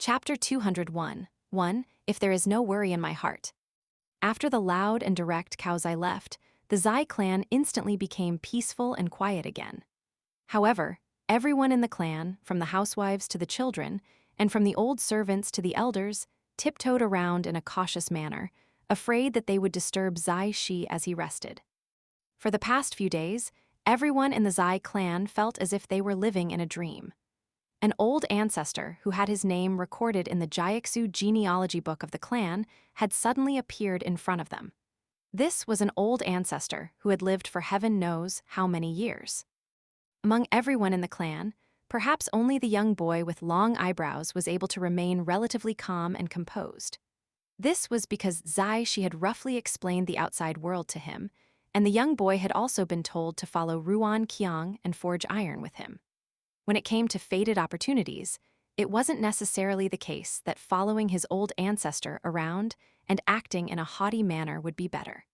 Chapter 201. 1. If there is no worry in my heart. After the loud and direct Kaozai left, the Zai clan instantly became peaceful and quiet again. However, everyone in the clan, from the housewives to the children, and from the old servants to the elders, tiptoed around in a cautious manner, afraid that they would disturb Zai Shi as he rested. For the past few days, everyone in the Zai clan felt as if they were living in a dream. An old ancestor who had his name recorded in the Jiaxu genealogy book of the clan had suddenly appeared in front of them. This was an old ancestor who had lived for heaven knows how many years. Among everyone in the clan, perhaps only the young boy with long eyebrows was able to remain relatively calm and composed. This was because Zai Shi had roughly explained the outside world to him, and the young boy had also been told to follow Ruan Qiang and forge iron with him. When it came to fated opportunities, it wasn't necessarily the case that following his old ancestor around and acting in a haughty manner would be better.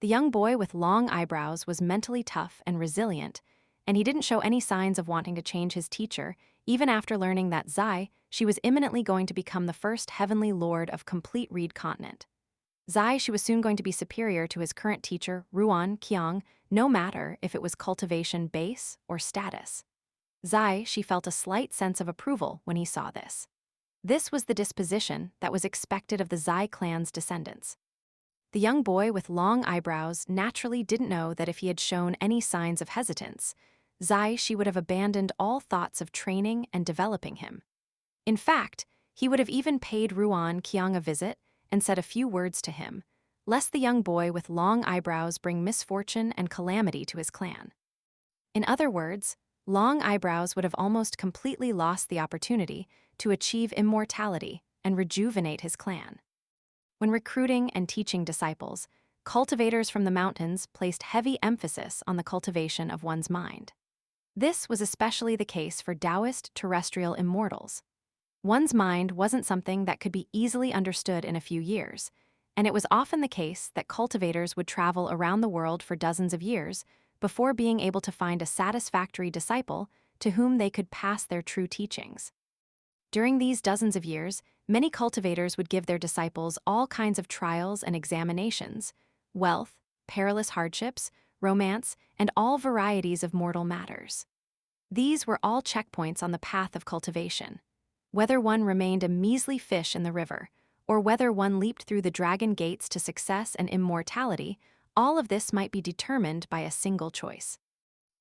The young boy with long eyebrows was mentally tough and resilient, and he didn't show any signs of wanting to change his teacher, even after learning that Zai Shi was imminently going to become the first heavenly lord of complete Reed continent. Zai Shi was soon going to be superior to his current teacher, Ruan Qiang, no matter if it was cultivation base or status. Zai Shi felt a slight sense of approval when he saw this. This was the disposition that was expected of the Zai clan's descendants. The young boy with long eyebrows naturally didn't know that if he had shown any signs of hesitance, Zai Shi would have abandoned all thoughts of training and developing him. In fact, he would have even paid Ruan Qiang a visit and said a few words to him, lest the young boy with long eyebrows bring misfortune and calamity to his clan. In other words, Long Eyebrows would have almost completely lost the opportunity to achieve immortality and rejuvenate his clan. When recruiting and teaching disciples, cultivators from the mountains placed heavy emphasis on the cultivation of one's mind. This was especially the case for Taoist terrestrial immortals. One's mind wasn't something that could be easily understood in a few years, and it was often the case that cultivators would travel around the world for dozens of years before being able to find a satisfactory disciple to whom they could pass their true teachings. During these dozens of years, many cultivators would give their disciples all kinds of trials and examinations, wealth, perilous hardships, romance, and all varieties of mortal matters. These were all checkpoints on the path of cultivation. Whether one remained a measly fish in the river, or whether one leaped through the dragon gates to success and immortality, all of this might be determined by a single choice.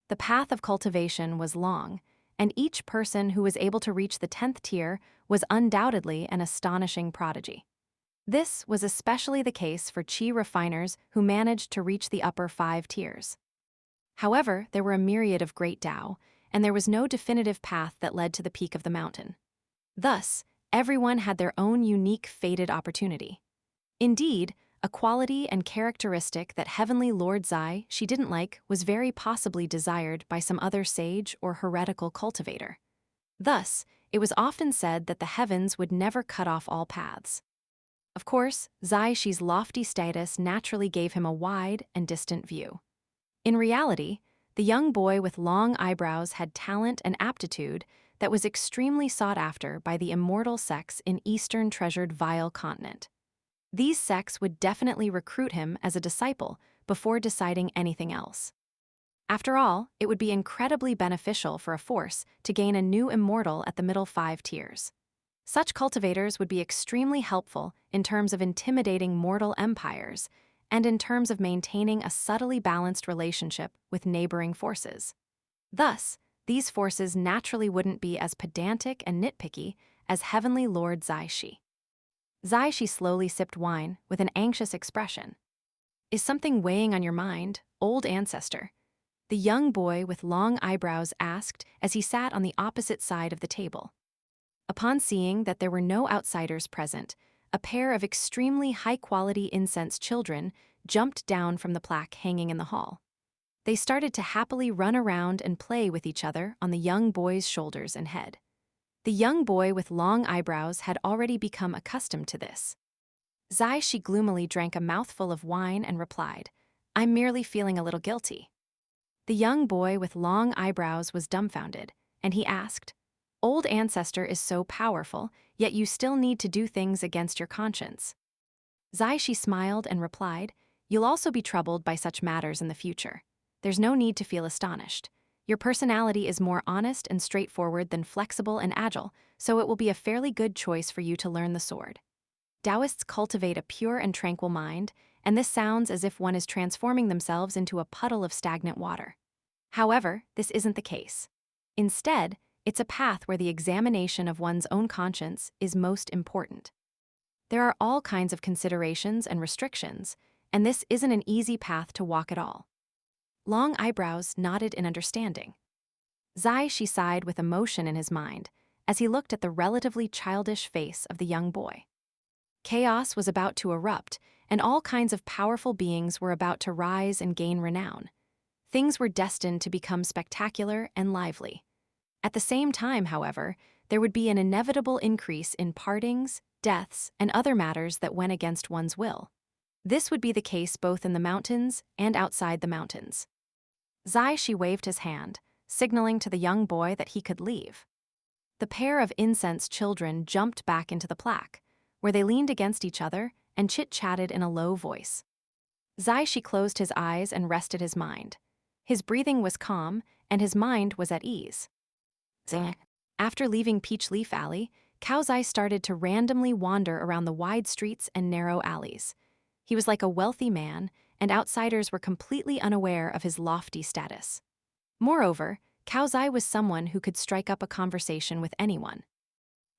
The path of cultivation was long, and each person who was able to reach the 10th tier was undoubtedly an astonishing prodigy. This was especially the case for qi refiners who managed to reach the upper 5 tiers. However, there were a myriad of great Dao, and there was no definitive path that led to the peak of the mountain. Thus, everyone had their own unique fated opportunity. Indeed, a quality and characteristic that Heavenly Lord Zai Shi didn't like was very possibly desired by some other sage or heretical cultivator. Thus, it was often said that the heavens would never cut off all paths. Of course, Zai Shi's lofty status naturally gave him a wide and distant view. In reality, the young boy with long eyebrows had talent and aptitude that was extremely sought after by the immortal sects in Eastern Treasured Vile Continent. These sects would definitely recruit him as a disciple before deciding anything else. After all, it would be incredibly beneficial for a force to gain a new immortal at the middle 5 tiers. Such cultivators would be extremely helpful in terms of intimidating mortal empires and in terms of maintaining a subtly balanced relationship with neighboring forces. Thus, these forces naturally wouldn't be as pedantic and nitpicky as Heavenly Lord Zai Shi. Zai Shi slowly sipped wine with an anxious expression. "Is something weighing on your mind, old ancestor?" the young boy with long eyebrows asked as he sat on the opposite side of the table. Upon seeing that there were no outsiders present, a pair of extremely high-quality incense children jumped down from the plaque hanging in the hall. They started to happily run around and play with each other on the young boy's shoulders and head. The young boy with long eyebrows had already become accustomed to this. Zai Shi gloomily drank a mouthful of wine and replied, "I'm merely feeling a little guilty." The young boy with long eyebrows was dumbfounded, and he asked, old ancestor is so powerful, yet you still need to do things against your conscience. Zai Shi smiled and replied, "You'll also be troubled by such matters in the future. There's no need to feel astonished. Your personality is more honest and straightforward than flexible and agile, so it will be a fairly good choice for you to learn the sword." Taoists cultivate a pure and tranquil mind, and this sounds as if one is transforming themselves into a puddle of stagnant water. However, this isn't the case. Instead, it's a path where the examination of one's own conscience is most important. There are all kinds of considerations and restrictions, and this isn't an easy path to walk at all. Long eyebrows nodded in understanding. Zai Shi sighed with emotion in his mind as he looked at the relatively childish face of the young boy. Chaos was about to erupt, and all kinds of powerful beings were about to rise and gain renown. Things were destined to become spectacular and lively. At the same time, however, there would be an inevitable increase in partings, deaths, and other matters that went against one's will. This would be the case both in the mountains and outside the mountains. Zai Shi waved his hand, signaling to the young boy that he could leave. The pair of incensed children jumped back into the plaque, where they leaned against each other and chit-chatted in a low voice. Zai Shi closed his eyes and rested his mind. His breathing was calm, and his mind was at ease. After leaving Peach Leaf Alley, Cao Zai started to randomly wander around the wide streets and narrow alleys. He was like a wealthy man, and outsiders were completely unaware of his lofty status. Moreover, Cao Zai was someone who could strike up a conversation with anyone.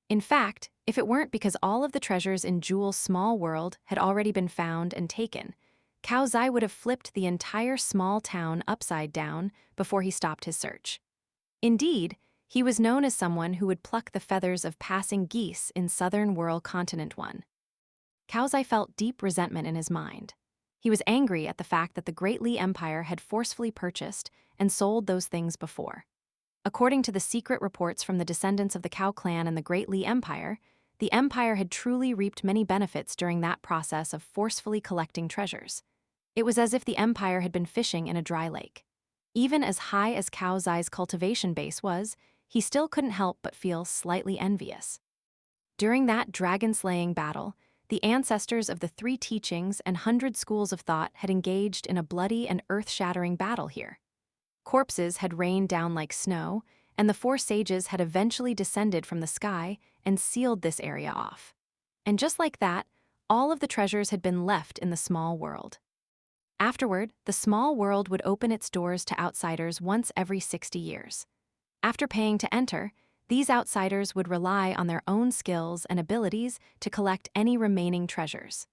In fact, if it weren't because all of the treasures in Jewel's small world had already been found and taken, Cao Zai would have flipped the entire small town upside down before he stopped his search. Indeed, he was known as someone who would pluck the feathers of passing geese in southern World Continent 1. Cao Zai felt deep resentment in his mind. He was angry at the fact that the Great Li Empire had forcefully purchased and sold those things before. According to the secret reports from the descendants of the Cao clan and the Great Li Empire, the empire had truly reaped many benefits during that process of forcefully collecting treasures. It was as if the empire had been fishing in a dry lake. Even as high as Cao Zai's cultivation base was, he still couldn't help but feel slightly envious. During that dragon-slaying battle, the ancestors of the 3 teachings and 100 schools of thought had engaged in a bloody and earth-shattering battle here. Corpses had rained down like snow, and the 4 sages had eventually descended from the sky and sealed this area off. And just like that, all of the treasures had been left in the small world. Afterward, the small world would open its doors to outsiders once every 60 years. After paying to enter, these outsiders would rely on their own skills and abilities to collect any remaining treasures.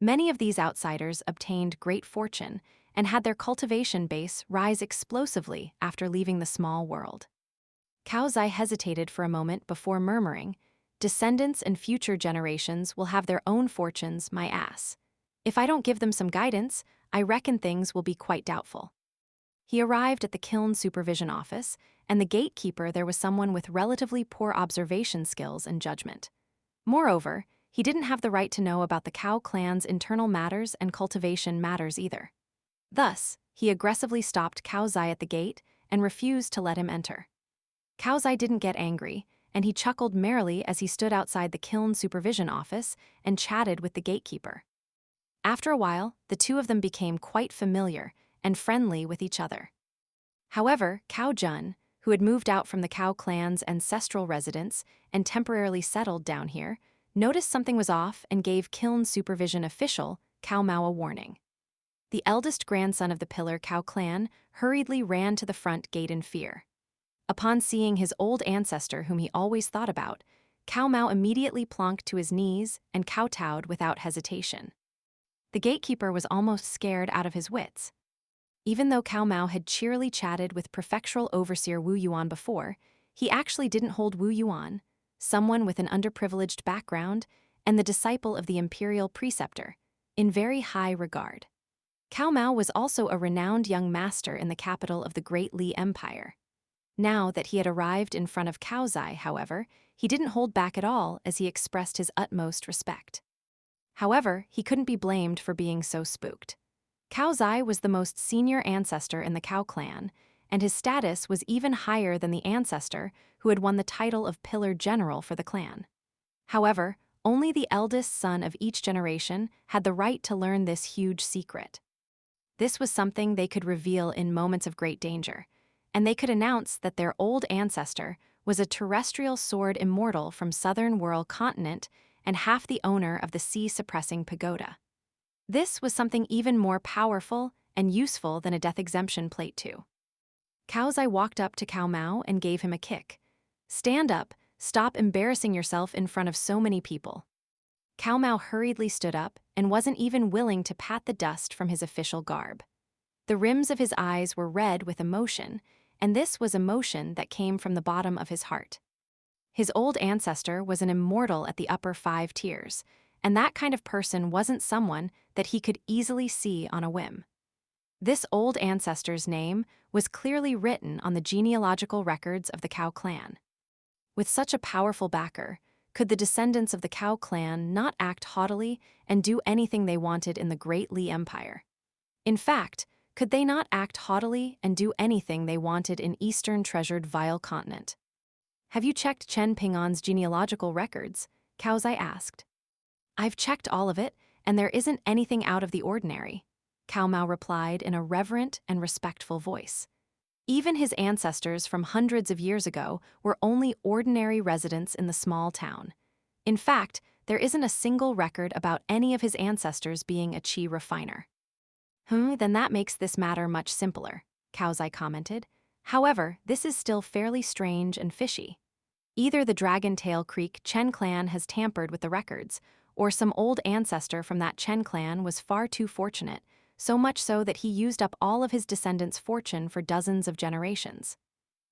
Many of these outsiders obtained great fortune and had their cultivation base rise explosively after leaving the small world. Cao Zai hesitated for a moment before murmuring, "Descendants and future generations will have their own fortunes, my ass. If I don't give them some guidance, I reckon things will be quite doubtful." He arrived at the kiln supervision office, and the gatekeeper there was someone with relatively poor observation skills and judgment. Moreover, he didn't have the right to know about the Cao clan's internal matters and cultivation matters either. Thus, he aggressively stopped Cao Zai at the gate and refused to let him enter. Cao Zai didn't get angry, and he chuckled merrily as he stood outside the kiln supervision office and chatted with the gatekeeper. After a while, the two of them became quite familiar and friendly with each other. However, Cao Jun, who had moved out from the Cao clan's ancestral residence and temporarily settled down here, noticed something was off and gave kiln supervision official Cao Mao a warning. The eldest grandson of the Pillar Cao clan hurriedly ran to the front gate in fear. Upon seeing his old ancestor whom he always thought about, Cao Mao immediately plonked to his knees and kowtowed without hesitation. The gatekeeper was almost scared out of his wits. Even though Cao Mao had cheerily chatted with prefectural overseer Wu Yuan before, he actually didn't hold Wu Yuan, someone with an underprivileged background and the disciple of the imperial preceptor, in very high regard. Cao Mao was also a renowned young master in the capital of the Great Li Empire. Now that he had arrived in front of Cao Zai, however, he didn't hold back at all as he expressed his utmost respect. However, he couldn't be blamed for being so spooked. Cao Zai was the most senior ancestor in the Cao clan, and his status was even higher than the ancestor who had won the title of Pillar General for the clan. However, only the eldest son of each generation had the right to learn this huge secret. This was something they could reveal in moments of great danger, and they could announce that their old ancestor was a terrestrial sword immortal from southern Whirl continent and half the owner of the sea-suppressing pagoda. This was something even more powerful and useful than a death exemption plate too. Cao Zai walked up to Cao Mao and gave him a kick. "Stand up, stop embarrassing yourself in front of so many people." Cao Mao hurriedly stood up and wasn't even willing to pat the dust from his official garb. The rims of his eyes were red with emotion, and this was emotion that came from the bottom of his heart. His old ancestor was an immortal at the upper 5 tiers, and that kind of person wasn't someone that he could easily see on a whim. This old ancestor's name was clearly written on the genealogical records of the Cao clan. With such a powerful backer, could the descendants of the Cao clan not act haughtily and do anything they wanted in the Great Li Empire? In fact, could they not act haughtily and do anything they wanted in Eastern Treasured Vile Continent? "Have you checked Chen Ping'an's genealogical records?" Cao Zai asked. "I've checked all of it, and there isn't anything out of the ordinary," Cao Mao replied in a reverent and respectful voice. Even his ancestors from hundreds of years ago were only ordinary residents in the small town. In fact, there isn't a single record about any of his ancestors being a qi refiner. Then that makes this matter much simpler," Cao Zai commented. "However, this is still fairly strange and fishy. Either the Dragon Tail Creek Chen clan has tampered with the records, or some old ancestor from that Chen clan was far too fortunate, so much so that he used up all of his descendants' fortune for dozens of generations.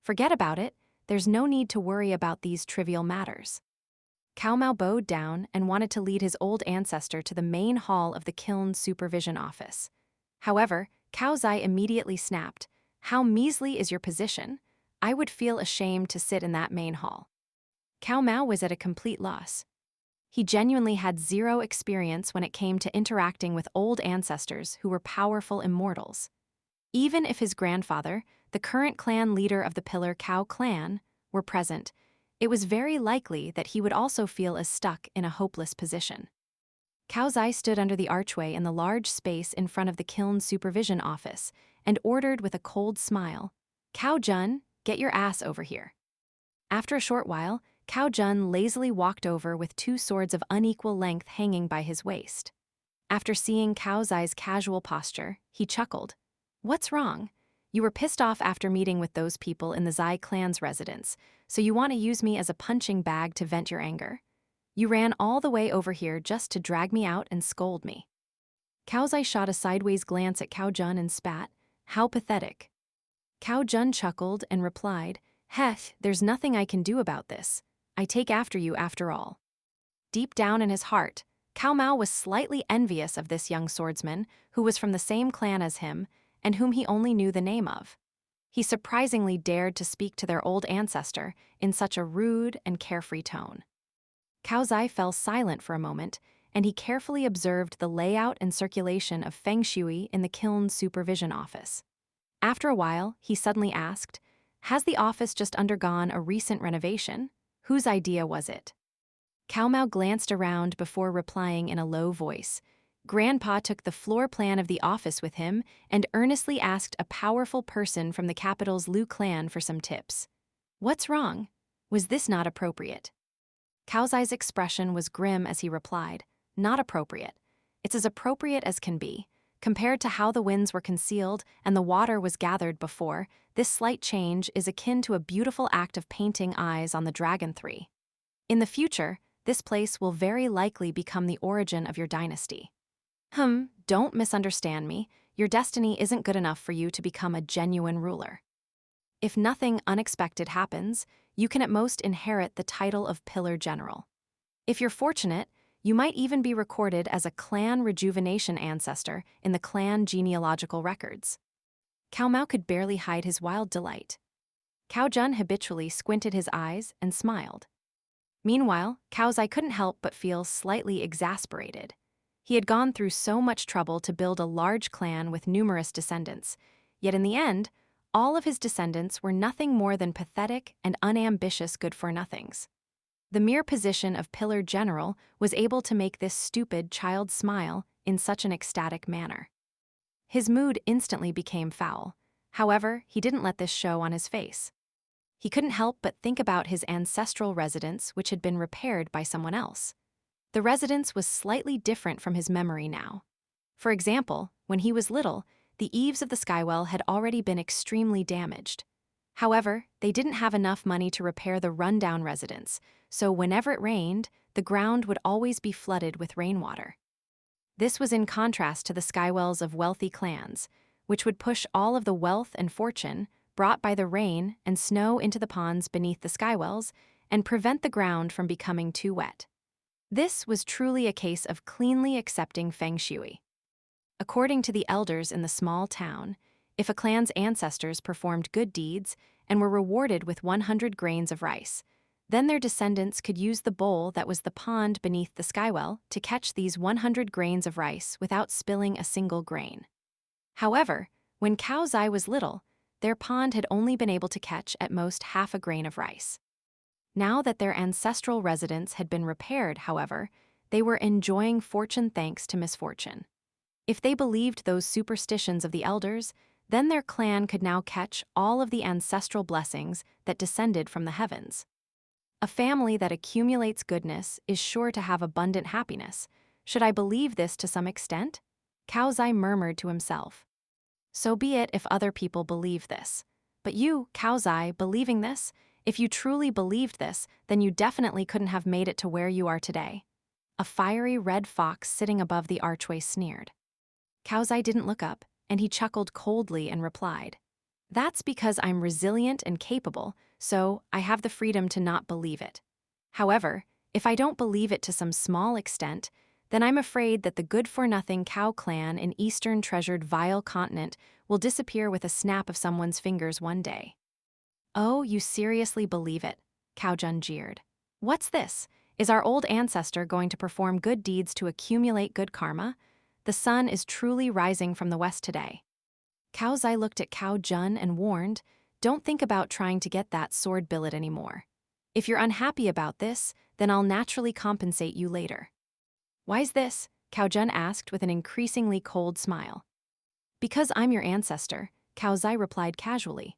Forget about it, there's no need to worry about these trivial matters." Cao Mao bowed down and wanted to lead his old ancestor to the main hall of the kiln supervision office. However, Cao Zai immediately snapped, "How measly is your position? I would feel ashamed to sit in that main hall." Cao Mao was at a complete loss. He genuinely had zero experience when it came to interacting with old ancestors who were powerful immortals. Even if his grandfather, the current clan leader of the Pillar Cao clan, were present, it was very likely that he would also feel as stuck in a hopeless position. Cao Zai stood under the archway in the large space in front of the kiln supervision office and ordered with a cold smile, "Cao Jun, get your ass over here." After a short while, Cao Jun lazily walked over with 2 swords of unequal length hanging by his waist. After seeing Cao Zai's casual posture, he chuckled. "What's wrong? You were pissed off after meeting with those people in the Zai clan's residence, so you want to use me as a punching bag to vent your anger? You ran all the way over here just to drag me out and scold me." Cao Zai shot a sideways glance at Cao Jun and spat, "How pathetic." Cao Jun chuckled and replied, "Heh, there's nothing I can do about this. I take after you after all." Deep down in his heart, Cao Mao was slightly envious of this young swordsman who was from the same clan as him and whom he only knew the name of. He surprisingly dared to speak to their old ancestor in such a rude and carefree tone. Cao Zai fell silent for a moment, and he carefully observed the layout and circulation of feng shui in the kiln supervision office. After a while, he suddenly asked, "Has the office just undergone a recent renovation? Whose idea was it?" Cao Mao glanced around before replying in a low voice. "Grandpa took the floor plan of the office with him and earnestly asked a powerful person from the capital's Lu clan for some tips. What's wrong? Was this not appropriate?" Cao Zai's expression was grim as he replied, "Not appropriate. It's as appropriate as can be. Compared to how the winds were concealed and the water was gathered before, this slight change is akin to a beautiful act of painting eyes on the dragon tree. In the future, this place will very likely become the origin of your dynasty. Don't misunderstand me. Your destiny isn't good enough for you to become a genuine ruler. If nothing unexpected happens, you can at most inherit the title of Pillar General. If you're fortunate, you might even be recorded as a clan rejuvenation ancestor in the clan genealogical records." Cao Mao could barely hide his wild delight. Cao Jun habitually squinted his eyes and smiled. Meanwhile, Cao Zai couldn't help but feel slightly exasperated. He had gone through so much trouble to build a large clan with numerous descendants, yet in the end, all of his descendants were nothing more than pathetic and unambitious good-for-nothings. The mere position of Pillar General was able to make this stupid child smile in such an ecstatic manner. His mood instantly became foul. However, he didn't let this show on his face. He couldn't help but think about his ancestral residence, which had been repaired by someone else. The residence was slightly different from his memory now. For example, when he was little, the eaves of the skywell had already been extremely damaged. However, they didn't have enough money to repair the rundown residence, so whenever it rained, the ground would always be flooded with rainwater. This was in contrast to the skywells of wealthy clans, which would push all of the wealth and fortune brought by the rain and snow into the ponds beneath the skywells and prevent the ground from becoming too wet. This was truly a case of cleanly accepting feng shui. According to the elders in the small town, if a clan's ancestors performed good deeds and were rewarded with 100 grains of rice, then their descendants could use the bowl that was the pond beneath the skywell to catch these 100 grains of rice without spilling a single grain. However, when Cao Zai was little, their pond had only been able to catch at most half a grain of rice. Now that their ancestral residence had been repaired, however, they were enjoying fortune thanks to misfortune. If they believed those superstitions of the elders, then their clan could now catch all of the ancestral blessings that descended from the heavens. A family that accumulates goodness is sure to have abundant happiness. Should I believe this to some extent? Cao Zai murmured to himself. So be it if other people believe this. But you, Cao Zai, believing this, if you truly believed this, then you definitely couldn't have made it to where you are today. A fiery red fox sitting above the archway sneered. Cao Zai didn't look up, and he chuckled coldly and replied, "That's because I'm resilient and capable, so I have the freedom to not believe it. However, if I don't believe it to some small extent, then I'm afraid that the good-for-nothing Cao clan in Eastern Treasured Vile Continent will disappear with a snap of someone's fingers one day." "Oh, you seriously believe it?" Cao Jun jeered. "What's this? Is our old ancestor going to perform good deeds to accumulate good karma? The sun is truly rising from the west today." Cao Zai looked at Cao Jun and warned, "Don't think about trying to get that sword billet anymore. If you're unhappy about this, then I'll naturally compensate you later." "Why's this?" Cao Jun asked with an increasingly cold smile. "Because I'm your ancestor," Cao Zai replied casually.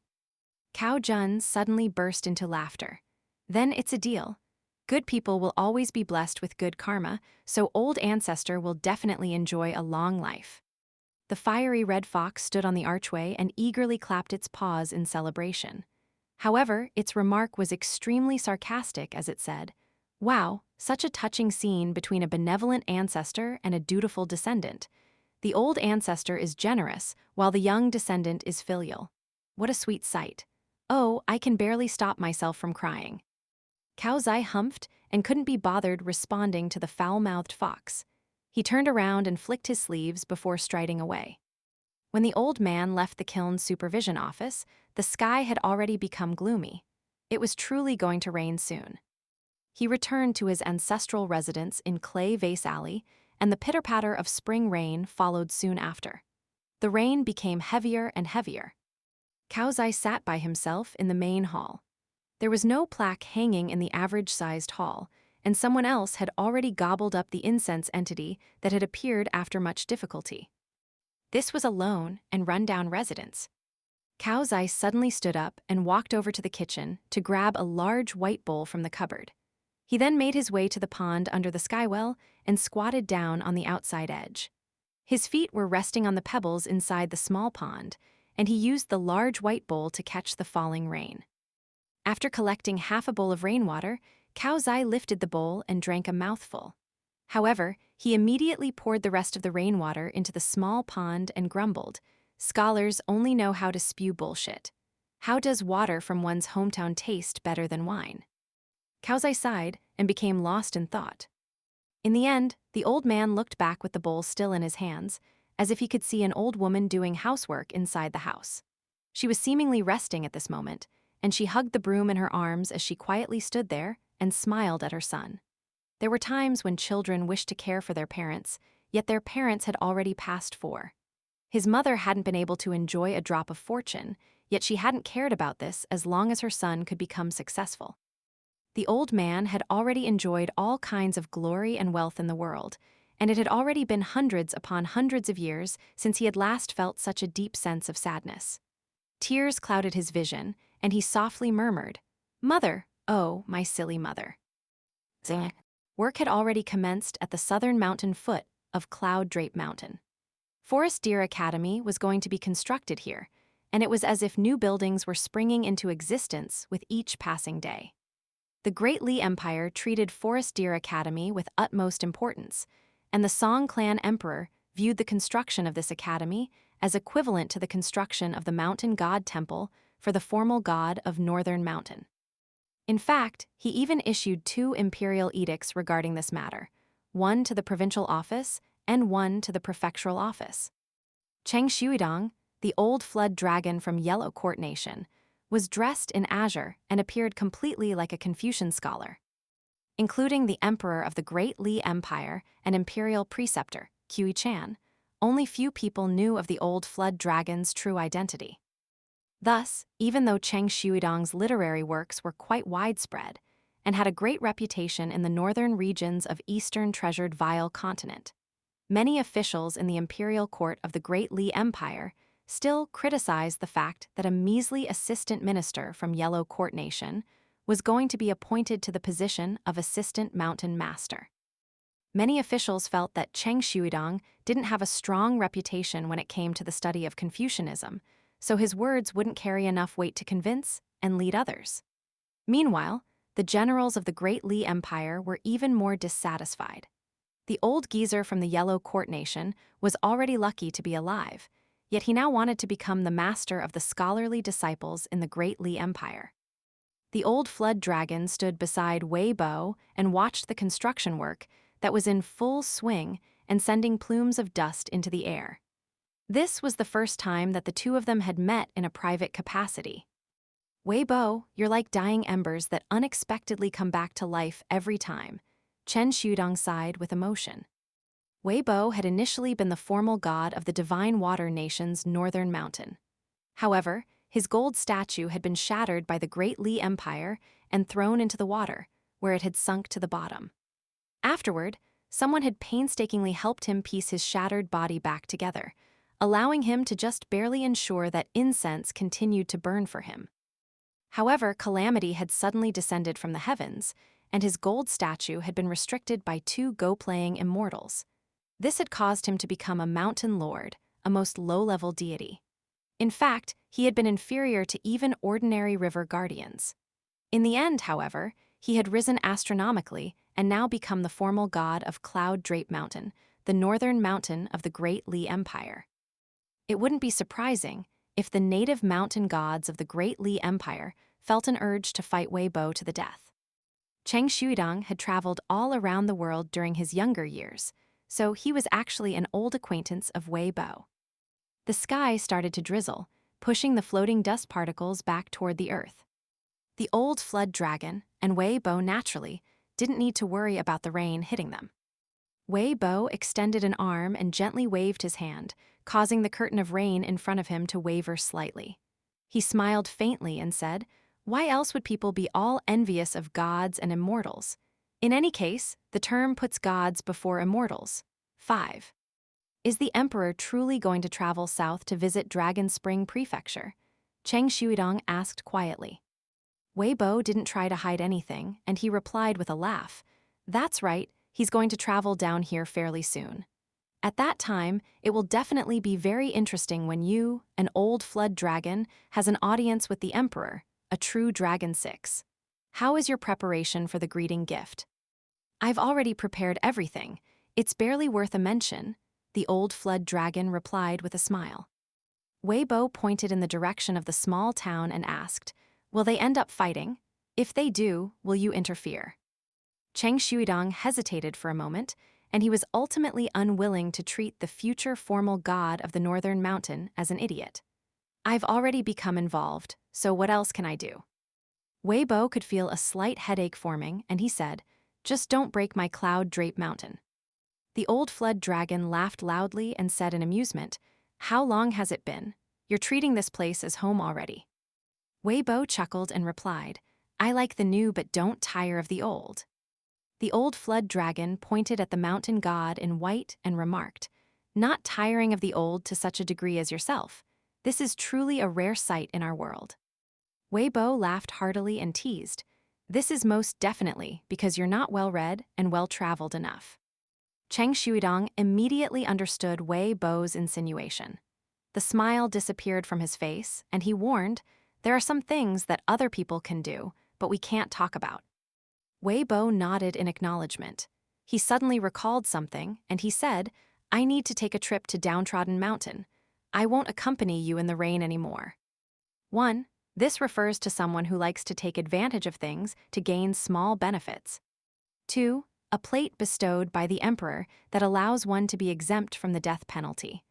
Cao Jun suddenly burst into laughter. "Then it's a deal. Good people will always be blessed with good karma, so old ancestor will definitely enjoy a long life." The fiery red fox stood on the archway and eagerly clapped its paws in celebration. However, its remark was extremely sarcastic as it said, "Wow, such a touching scene between a benevolent ancestor and a dutiful descendant. The old ancestor is generous, while the young descendant is filial. What a sweet sight. Oh, I can barely stop myself from crying." Cao Zai humphed and couldn't be bothered responding to the foul-mouthed fox. He turned around and flicked his sleeves before striding away. When the old man left the kiln's supervision office, the sky had already become gloomy. It was truly going to rain soon. He returned to his ancestral residence in Clay Vase Alley, and the pitter-patter of spring rain followed soon after. The rain became heavier and heavier. Cao Zai sat by himself in the main hall. There was no plaque hanging in the average-sized hall, and someone else had already gobbled up the incense entity that had appeared after much difficulty. This was a lone and run-down residence. Cao Zai suddenly stood up and walked over to the kitchen to grab a large white bowl from the cupboard. He then made his way to the pond under the skywell and squatted down on the outside edge. His feet were resting on the pebbles inside the small pond, and he used the large white bowl to catch the falling rain. After collecting half a bowl of rainwater, Cao Zai lifted the bowl and drank a mouthful. However, he immediately poured the rest of the rainwater into the small pond and grumbled, "Scholars only know how to spew bullshit. How does water from one's hometown taste better than wine?" Cao Zai sighed and became lost in thought. In the end, the old man looked back with the bowl still in his hands, as if he could see an old woman doing housework inside the house. She was seemingly resting at this moment, and she hugged the broom in her arms as she quietly stood there and smiled at her son. There were times when children wished to care for their parents, yet their parents had already passed for. His mother hadn't been able to enjoy a drop of fortune, yet she hadn't cared about this as long as her son could become successful. The old man had already enjoyed all kinds of glory and wealth in the world, and it had already been hundreds upon hundreds of years since he had last felt such a deep sense of sadness. Tears clouded his vision, and he softly murmured, "Mother, oh, my silly mother." Work had already commenced at the southern mountain foot of Cloud Drape Mountain. Forest Deer Academy was going to be constructed here, and it was as if new buildings were springing into existence with each passing day. The Great Li Empire treated Forest Deer Academy with utmost importance, and the Song Clan Emperor viewed the construction of this academy as equivalent to the construction of the mountain god temple for the formal god of Northern Mountain. In fact, he even issued 2 imperial edicts regarding this matter, one to the provincial office and one to the prefectural office. Cheng Shuidong, the old flood dragon from Yellow Court Nation, was dressed in azure and appeared completely like a Confucian scholar. Including the emperor of the Great Li Empire and imperial preceptor, Kui Chan, only few people knew of the old flood dragon's true identity. Thus, even though Cheng Shuidong's literary works were quite widespread and had a great reputation in the northern regions of Eastern Treasured Vile Continent, many officials in the imperial court of the Great Li Empire still criticized the fact that a measly assistant minister from Yellow Court Nation was going to be appointed to the position of assistant mountain master. Many officials felt that Cheng Shuidong didn't have a strong reputation when it came to the study of Confucianism, so his words wouldn't carry enough weight to convince and lead others. Meanwhile, the generals of the Great Li Empire were even more dissatisfied. The old geezer from the Yellow Court Nation was already lucky to be alive, yet he now wanted to become the master of the scholarly disciples in the Great Li Empire. The old flood dragon stood beside Wei Bo and watched the construction work that was in full swing and sending plumes of dust into the air. This was the first time that the two of them had met in a private capacity. "Wei Bo, you're like dying embers that unexpectedly come back to life every time," Chen Shudong sighed with emotion. Wei Bo had initially been the formal god of the Divine Water Nation's Northern Mountain. However, his gold statue had been shattered by the Great Li Empire and thrown into the water, where it had sunk to the bottom. Afterward, someone had painstakingly helped him piece his shattered body back together, allowing him to just barely ensure that incense continued to burn for him. However, calamity had suddenly descended from the heavens, and his gold statue had been restricted by 2 Go-playing immortals. This had caused him to become a mountain lord, a most low-level deity. In fact, he had been inferior to even ordinary river guardians. In the end, however, he had risen astronomically and now become the formal god of Cloud Drape Mountain, the northern mountain of the Great Li Empire. It wouldn't be surprising if the native mountain gods of the Great Li Empire felt an urge to fight Wei Bo to the death. Cheng Shuidong had traveled all around the world during his younger years, so he was actually an old acquaintance of Wei Bo. The sky started to drizzle, pushing the floating dust particles back toward the earth. The old flood dragon and Wei Bo naturally didn't need to worry about the rain hitting them. Wei Bo extended an arm and gently waved his hand, causing the curtain of rain in front of him to waver slightly. He smiled faintly and said, "Why else would people be all envious of gods and immortals? In any case, the term puts gods before immortals." 5. Is the emperor truly going to travel south to visit Dragon Spring Prefecture? Cheng Shuidong asked quietly. Wei Bo didn't try to hide anything, and he replied with a laugh, "That's right, he's going to travel down here fairly soon. At that time, it will definitely be very interesting when you, an old flood dragon, has an audience with the emperor, a true Dragon 6. How is your preparation for the greeting gift?" "I've already prepared everything. It's barely worth a mention," the old flood dragon replied with a smile. Wei Bo pointed in the direction of the small town and asked, "Will they end up fighting? If they do, will you interfere?" Cheng Shuidong hesitated for a moment, and he was ultimately unwilling to treat the future formal god of the Northern Mountain as an idiot. "I've already become involved, so what else can I do?" Wei Bo could feel a slight headache forming, and he said, "Just don't break my Cloud Drape Mountain." The old flood dragon laughed loudly and said in amusement, "How long has it been? You're treating this place as home already. Wei Bo chuckled and replied, I like the new but don't tire of the old. The old flood dragon pointed at the mountain god in white and remarked, Not tiring of the old to such a degree as yourself. This is truly a rare sight in our world. Wei Bo laughed heartily and teased, This is most definitely because you're not well-read and well-traveled enough. Cheng Shuidong immediately understood Wei Bo's insinuation. The smile disappeared from his face, and he warned, There are some things that other people can do, but we can't talk about. Wei Bo nodded in acknowledgement. He suddenly recalled something, and he said, I need to take a trip to Downtrodden Mountain. I won't accompany you in the rain anymore. 1. This refers to someone who likes to take advantage of things to gain small benefits. 2. A plate bestowed by the emperor that allows one to be exempt from the death penalty.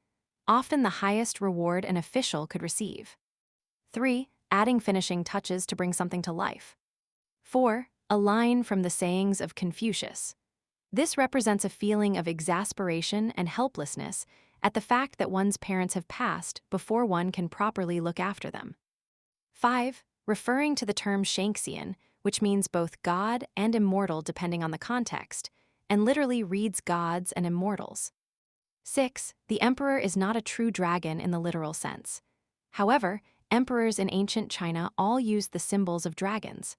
Often the highest reward an official could receive. 3. Adding finishing touches to bring something to life. 4. A line from the sayings of Confucius. This represents a feeling of exasperation and helplessness at the fact that one's parents have passed before one can properly look after them. 5. Referring to the term Shanxian, which means both god and immortal depending on the context, and literally reads gods and immortals. 6. The emperor is not a true dragon in the literal sense. However, emperors in ancient China all used the symbols of dragons.